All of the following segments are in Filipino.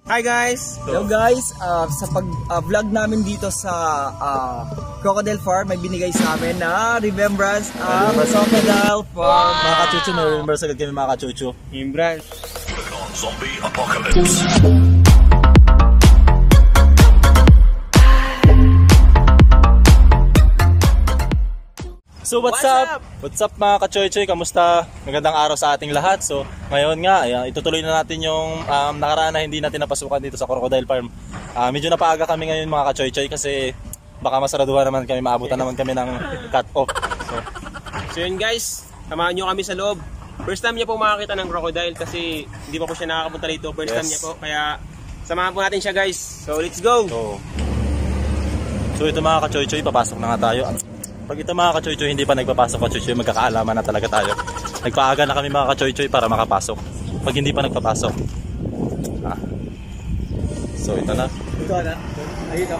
Hi guys! Hello guys! Sa pag-vlog namin dito sa Crocodile Farm, may binigay sa amin na remembrance of Crocodile Farm. Mga kachuchu, may remembrance agad kami mga kachuchu. Remembrance. Zombie Apocalypse. So what's up? What's up mga kachoy-choy? Kamusta? Magandang araw sa ating lahat. So ngayon nga, itutuloy na natin yung nakaraan na hindi natin napasukan dito sa Crocodile Farm. Medyo napaaga kami ngayon mga kachoy-choy kasi baka masaraduhan naman kami, maabutan naman kami ng cut-off. So yun guys, samahan nyo kami sa loob. First time niya po makakita ng crocodile kasi hindi pa po siya nakakapunta dito. First time niya po, kaya samahan po natin siya guys. So let's go! So ito mga kachoy-choy, papasok na nga tayo. Pag ito mga kachoy-choy hindi pa nagpapasok kachoy-choy, magkakaalaman na talaga tayo. Nagpaaga na kami mga kachoy-choy para makapasok. Pag hindi pa nagpapasok. So ito na. Ito na. Ayun o.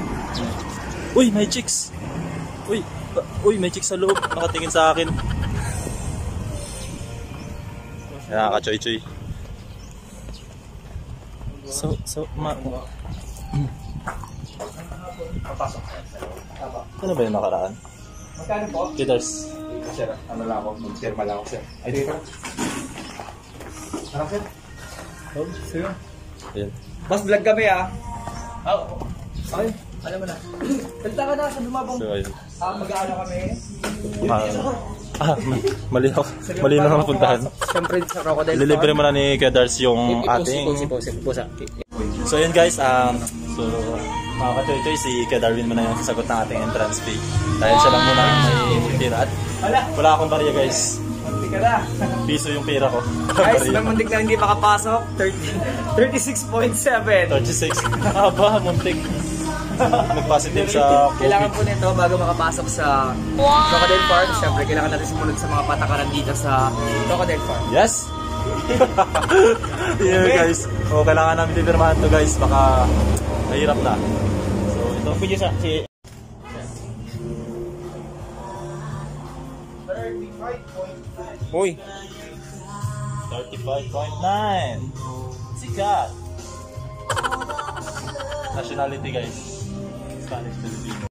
Uy, may chicks! Uy, may chicks sa loob. Nakatingin sa akin. Ayan kachoy-choy. Ano ba yung nakaraan? Magkano po? Kitters. Sir, ano lang ako? Mag-firma lang ako sir. Ay, dito. Ano sir? Oh, sir. Ayan. Mas vlog kami Oo. Ay, alam mo na. Kalita ka na sa lumabong. So ayun. Mag-aano kami. Mali ako. Mali na lang puntahan. Siyempre sa Crocodile Farm. Lilibre mo na ni Kedars yung ating... So yun guys, so mga kachoy-choy, si Kedarwin mo na yung sasagot ng ating entrance fee. Dahil siya lang muna may tira at wala akong barya guys. Muntik ka na. Piso yung pira ko. Guys, may muntik na hindi makapasok. 36.7. 36. Aba, muntik. Nag-positive sa COVID. Kailangan po nito bago makapasok sa Crocodile Farm. Siyempre, kailangan natin sumunod sa mga patakaran dito sa Crocodile Farm. Yes! Yeah guys. Kailangan namin pipirmahan to guys. Baka mahirap na. So ito. Video sa si... Uy! 35.9. Sikat. Nationality guys. Spanish Filipino.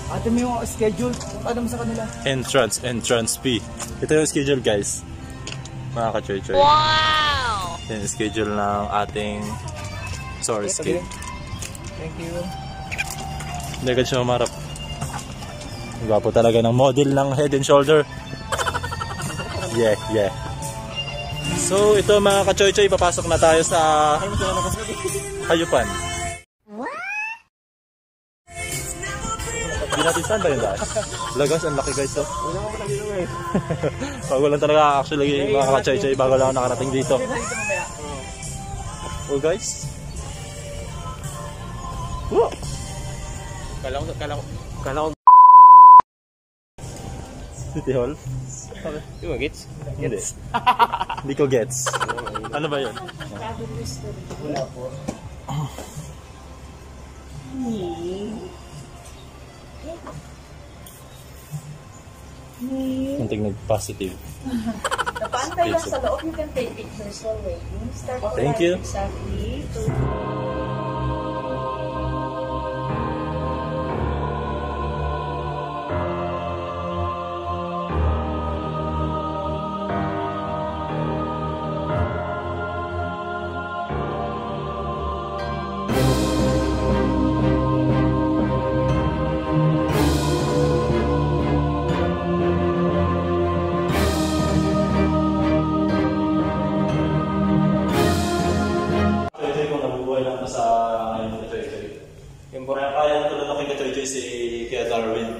Ate mo yung schedule. Ano mo sa kanila? Entrance fee. Ito yung schedule guys. Mga kachoy-choy. Wow! Yan yung schedule ng ating sorry skate. Thank you. Hindi agad siya umarap. Gwapo talaga ng model ng Head and Shoulder. Yeah. So ito mga kachoy-choy, papasok na tayo sa hayupan. Hindi natin saan ba yung daan? Lagas, ang laki guys. Bago lang talaga actually mga kachoy-choy, bago lang ako nakarating dito. Oh guys. Wow. Kala ko... City Hall? Yung gets? Hindi. Hindi ko gets. Ano ba yun? Wala po. Munting nag-positive. Napantay lang sa loob, you can take pictures while waiting. Start Thank you. Exactly. Kaya na tulad ng kay si Kuya Darwin.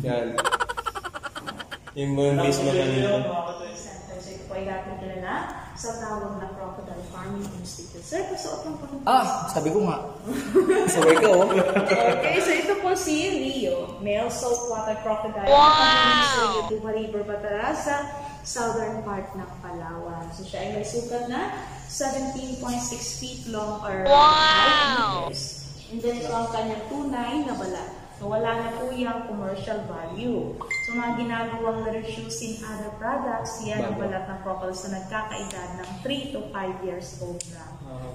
Yan. Yung mga mismo na yun. So ito po ay dating kilala sa tawag na Crocodile Farming Institute. Sir, pasuot lang po. Sabi ko nga. Sabay ko. Okay, so ito po si Rio, male saltwater crocodile. Wow! Sa Yutuma River, Batarasa, southern part ng Palawan. So siya ay may sukat na 17.6 feet long or 5 meters. And then ito ang kanyang tunay na balat. So wala na po yung commercial value. So mga ginagawang reviews in other products, yan ang balat ng crocodiles na nagkakaedad ng 3 to 5 years old na.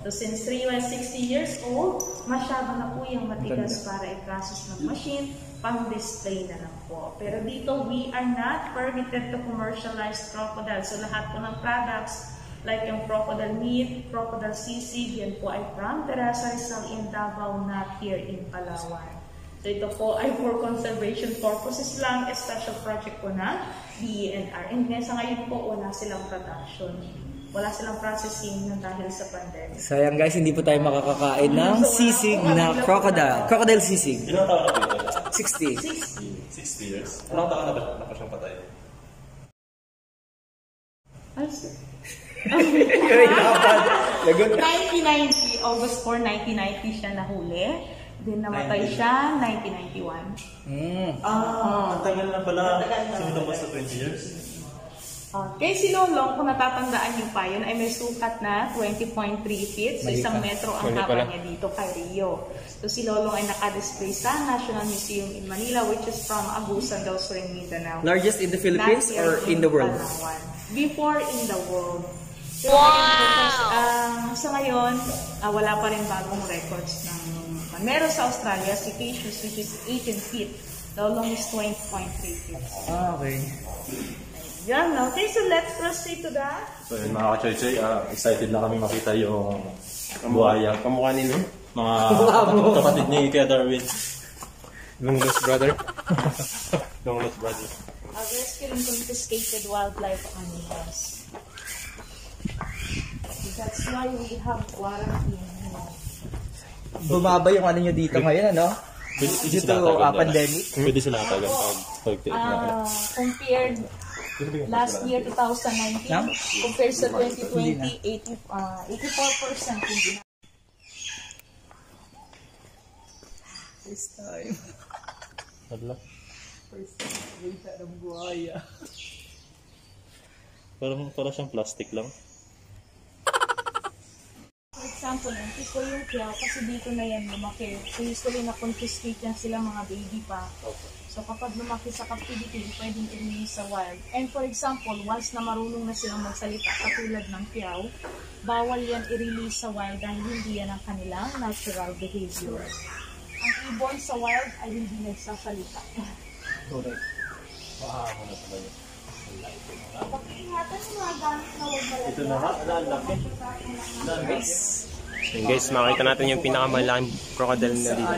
So since 3 and 60 years old, masyado na po yung matigas para i-process ng machine, pang-display na lang po. Pero dito, we are not permitted to commercialize crocodile. So lahat po ng products, like yung crocodile meat, crocodile sisig, yan po ay from Teresa Rizal in Davao, not here in Palawan. So ito po ay for conservation purposes lang, a special project po na DENR. And sa ngayon po, wala silang production. Wala silang processing na dahil sa pandemic. Sayang guys, hindi po tayo makakakain ng sisig na crocodile. Crocodile sisig. Ilang taon na po ito? 60. 60 years. Anong taon na ba siyang patay? Ano sir? 1990, August 4, 1990 siya nahuli. Then namatay siya, 1991. Ang tagal na pala. Sinulong sa 20 years. Okay, si Lolong, kung natatandaan niyo pa, yun ay may sukat na 20.3 feet. So isang metro ang haba niya dito kay Rio. So si Lolong ay nakadisplay sa National Museum in Manila, which is from Agusan del Sur in Mindanao. Largest in the Philippines or in the world? Palawan. Before in the world. Wow! Sa ngayon, wala pa rin bagong records ng meron sa Australia, si Cassius, which is 18 feet. The long is 20.3 feet. Okay. Yan, okay. So let's proceed to that. So yun mga ka-choy-choy, excited na kami makita yung buhaya. Kamukha nila. Mga kapatid ni Kuya Darwin. Long lost brother. Long lost brother. Rescuing confiscated wildlife animals. That's why we have quarantine. Bumaba yung ano nyo dito ngayon, ano? Due to pandemic. Pwede sila tagal pag Compared last year, 2019, compared sa 2020, 84% hindi na. This time. Hala. First time, wait ng buhaya. Parang siyang plastic lang. For example, ito yung kya, kasi dito na yan lumaki. So usually na-confiscate yan sila mga baby pa. So kapag lumaki sa captivity, pwedeng i-release sa wild. And for example, once na marunong na silang magsalita, katulad ng kiyaw, bawal yan i-release sa wild dahil hindi yan ang kanilang natural behavior. Ang ibon sa wild ay hindi nagsasalita. Correct. Pag-ingatan yung mga gamit na huwag malagyan. Ito na ha, laki. Guys. So guys, makita natin yung pinakamalaking crocodile na dito.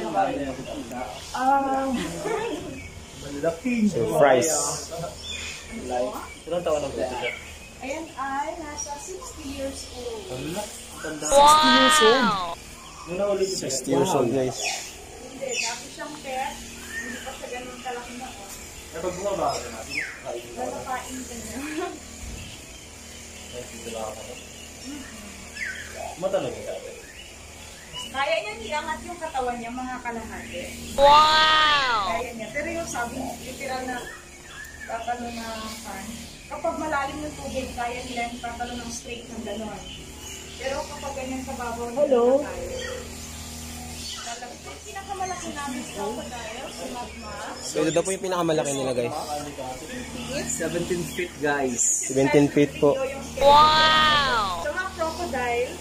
So fries. Ilang taon na po ito siya? Ayan ay nasa 60 years old. Wow! 60 years old guys. Hindi, dati siyang pet. Hindi pa siya ganun kalaki na o. Eh pag bumaba ka na, Lalakain ka niya. matalong yung dati. Kaya niyang iangat yung katawan niya, mga kalahati. Wow! Kaya niya. Pero yung sabi, literal na tatalo na fan. Kapag malalim yung tubig, kaya nila yung tatalo ng straight ng gano'n. Pero kapag ganyan sa babaw, hello. Ito yung pinakamalaki namin sa crocodile, si Magma. So ito daw po yung pinakamalaki nila guys. 17 feet guys. 17 feet po. Wow! Sa mga crocodile,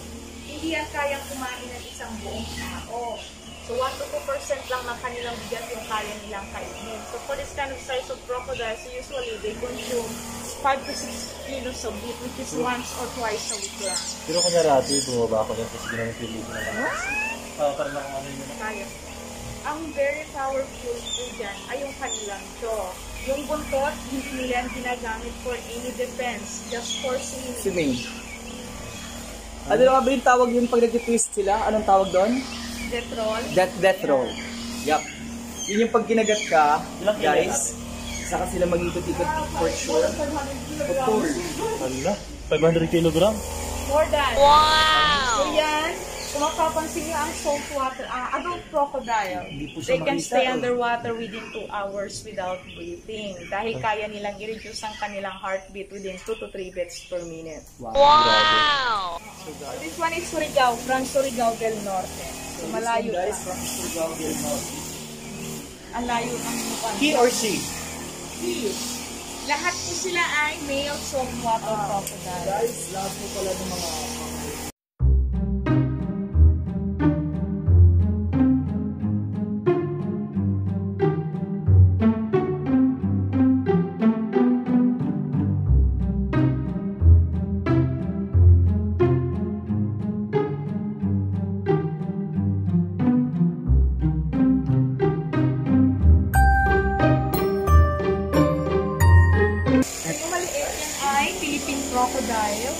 hindi yan kayang kumain ng isang buong tao. So 1 to 2% lang ng kanilang bigat yung kaya nilang kainin. So for this kind of size of crocodiles, usually they consume 5 to 6 kilos of meat, which is once or twice a week lang. Pero kung narati, bumaba ako dyan, tapos ginamit yung libo na lang. Parang lang ano yun. Kaya. Ang very powerful po dyan ay yung kanilang jaw. Yung buntot, hindi nila ginagamit for any defense, just for swimming. Swimming. Ano nga ba yung tawag yun pag nag-twist sila? Anong tawag doon? Death roll. Death roll. Yup. Yun yung pag kinagat ka, guys, saka sila mag-ikot-ikot for sure. Putol. Hala, 500 kilogram? More than. Wow! So yan, Kung mapapansin niyo ang saltwater, adult crocodile, they can stay underwater within 2 hours without breathing. Dahil kaya nilang i-reduce ang kanilang heartbeat within 2 to 3 beats per minute. Wow! This one is Surigao, from Surigao del Norte. So malayo Guys, pa. from Surigao del Norte. Ang layo ng mupan. He or she? He. Lahat po sila ay male saltwater crocodile. Guys, lahat po pala ng mga crocodile.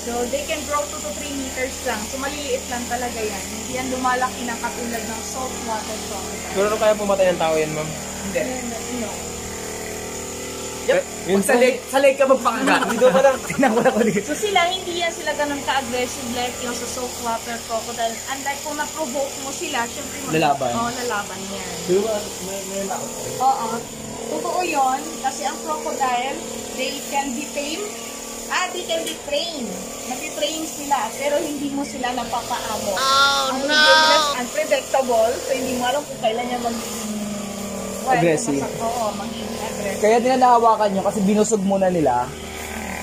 So, they can grow 2 to 3 meters lang. So, maliliit lang talaga yan. Hindi yan lumalaki ng katulad ng saltwater crocodile. Siguro kaya pumatay ng tao yan, ma'am? Hindi. No. Yep. Sa lake ka magpakagat. Dito pa lang. Tinakula ko dito. So, hindi yan sila ganun ka-aggressive like yung sa saltwater crocodile. And like, kung na-provoke mo sila, syempre Lalaban. Oo, lalaban yan. Diba? May nakot. Oo. Totoo yun. Kasi ang crocodile, they can be tamed. They can be trained. Nag-train sila, pero hindi mo sila napapaamo. Ang behavior unpredictable, so hindi mo alam kung kailan niya magiging aggressive. Magiging aggressive. Kaya nila nahawakan nyo kasi binusog muna nila.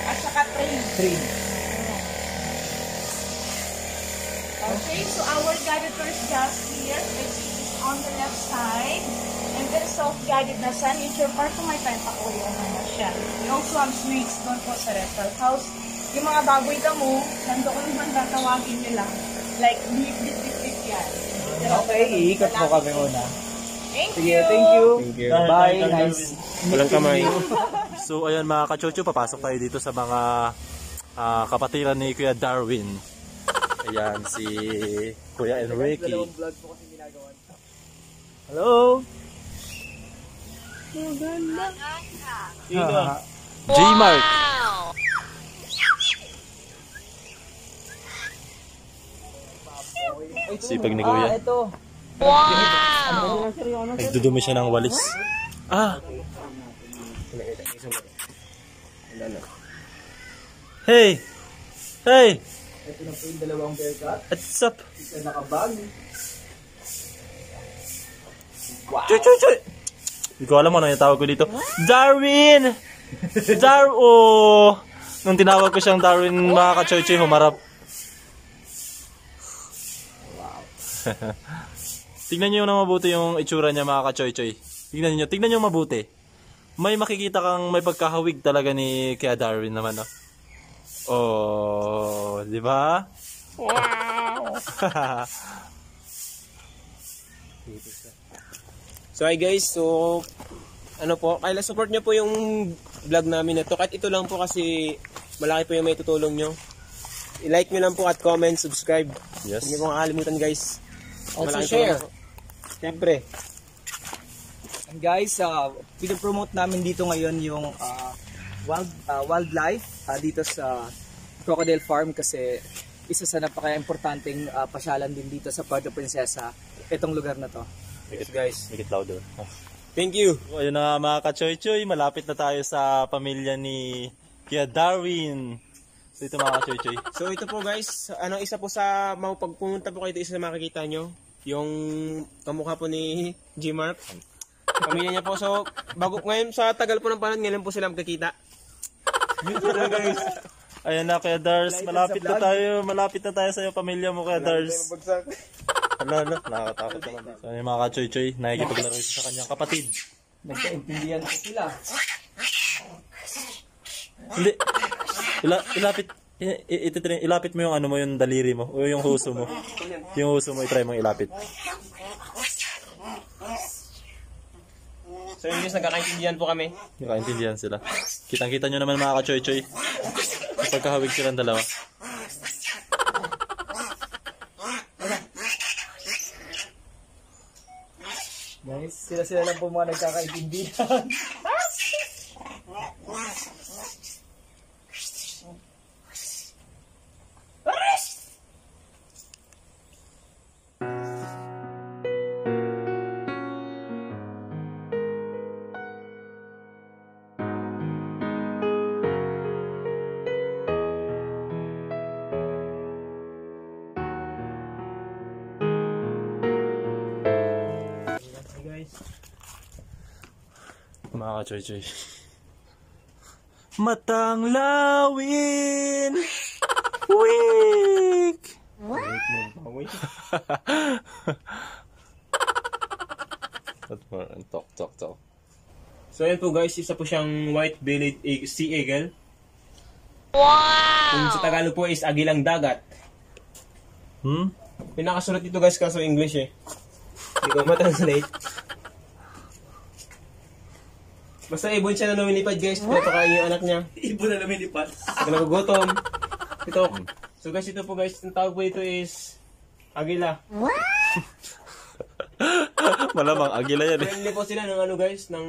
At saka train. Okay, so our guided tour is just here. It's on the left side. And then self-guided na sa nature park, kung may time pa ko yung na siya. No swamp snakes doon po sa rental house. Yung mga baboy damo, nandoon ko naman tatawagin nyo lang. Like, beep yan. Okay, iikot po kami una. Thank Sige, you! thank you. Thank you. Bye, nice. Walang kamay. So ayan mga kachocho, papasok tayo dito sa mga kapatiran ni Kuya Darwin. Ayan si Kuya Enrique. Hello. J-Mark. Wow! Sipag ni Kuya. Ito. Wow! Nagdudumi siya ng walis. Hey! Hey! Ito na po yung dalawang bearcat. What's up? Isa nakabag. Choy, choy, choy! Hindi ko alam ano yung tawag ko dito. Darwin! Oh! Nung tinawag ko siyang Darwin, mga ka-choy-choy, humarap. Tignan niyo na mabuti yung itsura niya, mga ka-choy-choy. Tignan niyo mabuti. May makikita kang may pagkahawig talaga ni Kuya Darwin naman, no? Oh, di ba? Wow! So hi guys, so ano po, kaya support nyo po yung vlog namin na to. Kahit ito lang po kasi malaki po yung may tutulong nyo. I-like nyo lang po at comment, subscribe. Yes. Hindi mo kakalimutan guys. Also Malaking share. tulong po. Siyempre. And guys, pinopromote namin dito ngayon yung wildlife dito sa Crocodile Farm kasi isa sa napaka-importanting pasyalan din dito sa Puerto Princesa, itong lugar na to. Yes guys. Make it louder. Thank you. So, ayun na mga ka-choy-choy, malapit na tayo sa pamilya ni Kuya Darwin. So ito mga ka-choy-choy. So ito po guys, isa po sa pag pumunta po kayo dito, isa sa makikita nyo, yung kamukha po ni G-Mark. Pamilya niya po. So bago ngayon sa tagal po ng panahon, ngayon po sila magkakita. Guys. Ayan na Kuya Dars, malapit na tayo sa iyo pamilya mo Kuya Dars. Hala, nakakatakot naman dito. So yung mga ka-choy-choy, nakikipaglaro sa kanyang kapatid. Nagkaintindihan ko sila. Hindi. Ilapit mo yung ano mo, yung daliri mo o yung huso mo. Yung huso mo, i-try mong ilapit. So yun guys, nagkakaintindihan po kami. Nakaintindihan sila. Kitang-kita nyo naman mga ka-choy-choy. Pagkahawig silang dalawa. Guys, sila lang po mga nagkakaintindihan. Mga ka-choy-choy. Matang lawin! Weak! Talk. So ayan po guys, isa po siyang white-bellied sea eagle. Wow! Kung sa Tagalog po is agilang dagat. Pinakasulat dito guys kaso English eh. Hindi ko matranslate. Basta ibon siya na lumilipad guys, pinapakain yung anak niya. Ibon na lumilipad. Pag nagugutom. Ito. So guys, ito po guys, ang tawag po ito is agila. Malamang, agila yan eh. Friendly po sila ng ano guys, ng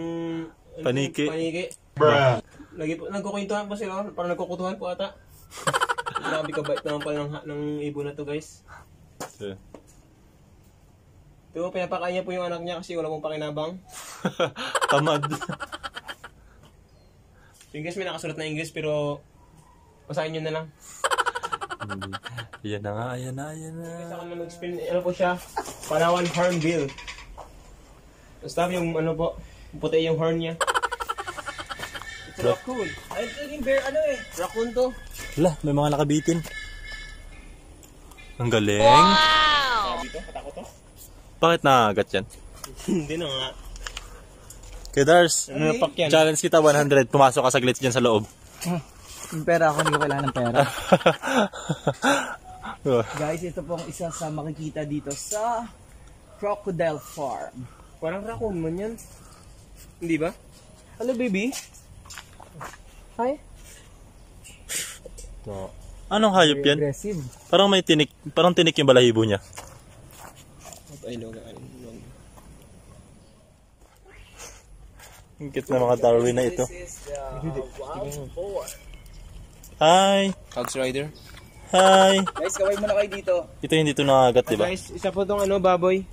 Paniki. Lagi po, nagkukwentuhan po sila, parang nagkukutuhan po ata. Grabe kabait naman pala ng ibon na to guys. Ito, pinapakain niya po yung anak niya kasi wala pong pakinabang. Tamad. Yung guys, may nakasulat na English pero basahin nyo na lang. Ayan na nga. Guys, ako na mag-explain, ano po siya? Palawan Hornbill. Basta yung ano po, puti yung horn niya. It's a raccoon. Ay, ito yung bear, ano eh. Raccoon to. Wala, may mga nakabitin. Ang galing. Sabi to, katakot to. Bakit nakagat yan? Hindi na nga. Kay Dars, Napak yan. challenge kita 100. Pumasok ka saglit dyan sa loob. Yung pera ako, hindi ko kailangan ng pera. Guys, ito pong isa sa makikita dito sa Crocodile Farm. Parang raccoon man yan. Hindi ba? Hello, baby. Hi. Anong hayop yan? Aggressive. Parang may tinik, parang tinik yung balahibo niya. Ay, loga. Ang cute na mga Darwin na ito. This is the wild boar. Hi! Hogs Rider. Hi! Guys, kaway muna kayo dito. Ito hindi ito nakagat, diba? Guys, isa po tong ano, baboy.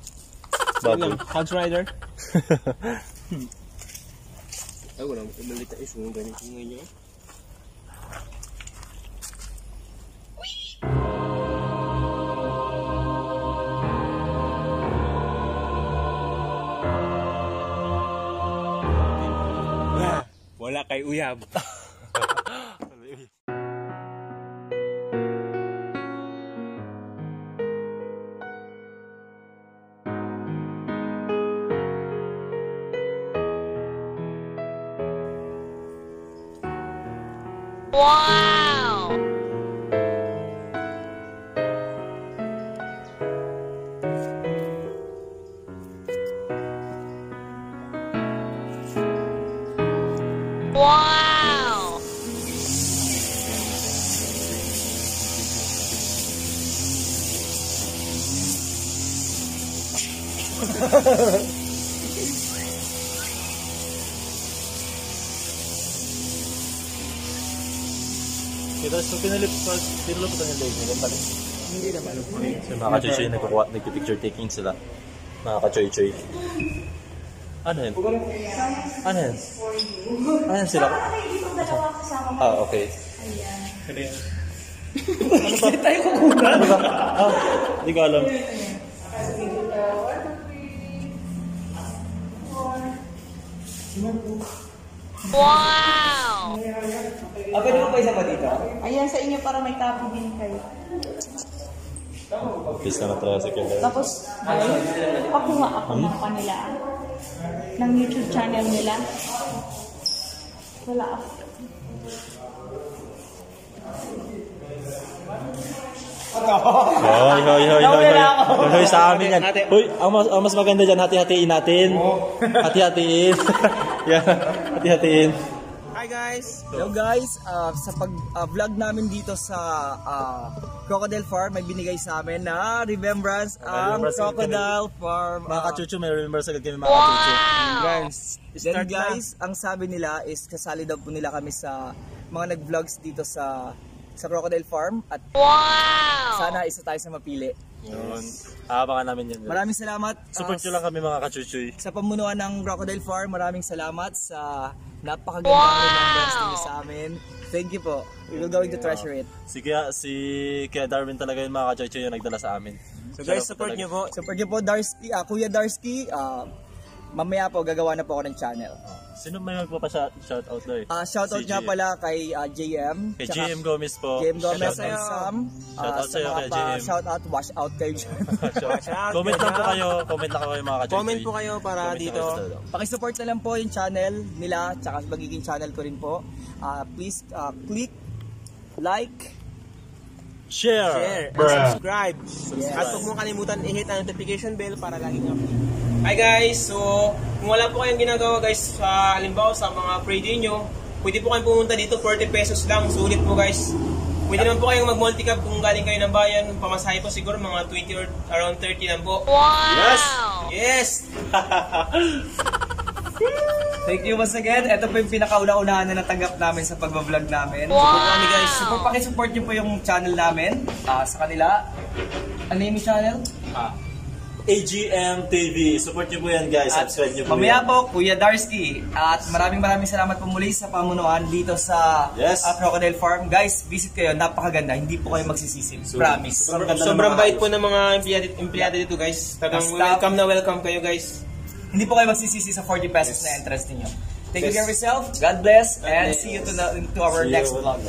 Baboy. Hogs Rider. Ay, walang umalit na iso. Ganito ngayon nyo. Wala kay uyab. Wow! Wow! Kita so pinuluputan yung leg nila pala. Hindi naman. So mga ka-choy-choy nagpipicture taking sila. Mga ka-choy-choy. Ano yan? Ano yan? Ano yan sila? Ah, okay. Ano ba? Tayo kukunan. Ano ba? Ah, hindi ko alam. Wow! Pwede mo pa isa pa dito? Ayan sa inyo para may copy din kayo. Please na talaga sa kanya. Tapos, pakuha ako ng kanila. Ng YouTube channel nila. Wala ako. Hoy, sa amin yan. Hoy, ang mas maganda dyan, hati-hatiin natin. Hati-hatiin. Yan, hati-hatiin. Hi guys! Hello guys, sa pag-vlog namin dito sa Crocodile Farm, may binigay sa amin na remembrance ang remembrance Crocodile Farm. Mga ka-chuchu, may remember sa agad kami mga ka-chuchu. Guys, Then start guys, ang sabi nila is kasali daw po nila kami sa mga nag-vlogs dito sa Crocodile Farm at Wow! sana isa tayo sa mapili. Yun. Abangan namin yan. Maraming salamat. Support nyo lang kami mga ka-chuchuy. Sa pamunuan ng Crocodile Farm, maraming salamat sa napakagandang remembrance niyo sa amin. Thank you po. We will going to treasure it. Si Kuya Darwin talaga yung mga ka-chuchuy yung nagdala sa amin. So guys, support nyo po. Support niyo po Darsky, Kuya Darsky, mamaya po gagawa na po ako ng channel. Sino may magpapa-shoutout doy? Shoutout Si nga JM. pala kay JM. Kay tsaka JM Gomez po. JM Gomez Shoutout. and Sam. Shoutout Sa sa'yo mga kay JM. shoutout, wash out kayo dyan. Comment lang po kayo. Comment lang kayo mga ka-Joy. Comment po kayo para Comment lang dito. kayo. Pakisupport na lang po yung channel nila, tsaka magiging channel ko rin po. Please click, like, Share. and subscribe. At huwag mong kalimutan i-hit ang notification bell para laging update. Hi guys! So, kung wala po kayong ginagawa guys, halimbawa sa mga pray-day nyo, pwede po kayong pumunta dito, 40 pesos lang, sulit po guys. Pwede naman po kayong mag-multicab kung galing kayo ng bayan, pamasahe po siguro mga 20 or around 30 lang po. Wow! Yes! Thank you once again. Ito po yung pinakauna-unahan na natanggap namin sa pagbablog namin. Wow! Kami guys, Pakisupport nyo po yung channel namin sa kanila. Ano yung channel? AGM TV. Support nyo po yan guys. Subscribe nyo po Mamaya yan. po, Kuya Darsky. At maraming salamat po muli sa pamunuan dito sa Yes. Crocodile Farm. Guys, visit kayo. Napakaganda. Hindi po kayo magsisisi. Promise. sobrang bait po ng mga empleyado dito guys. Tagang Staff. welcome kayo guys. Hindi po kayo magsisisi sa 40 pesos na entrance ninyo. Take Yes. care of yourself. God bless. And bless. see you to our See next you. vlog.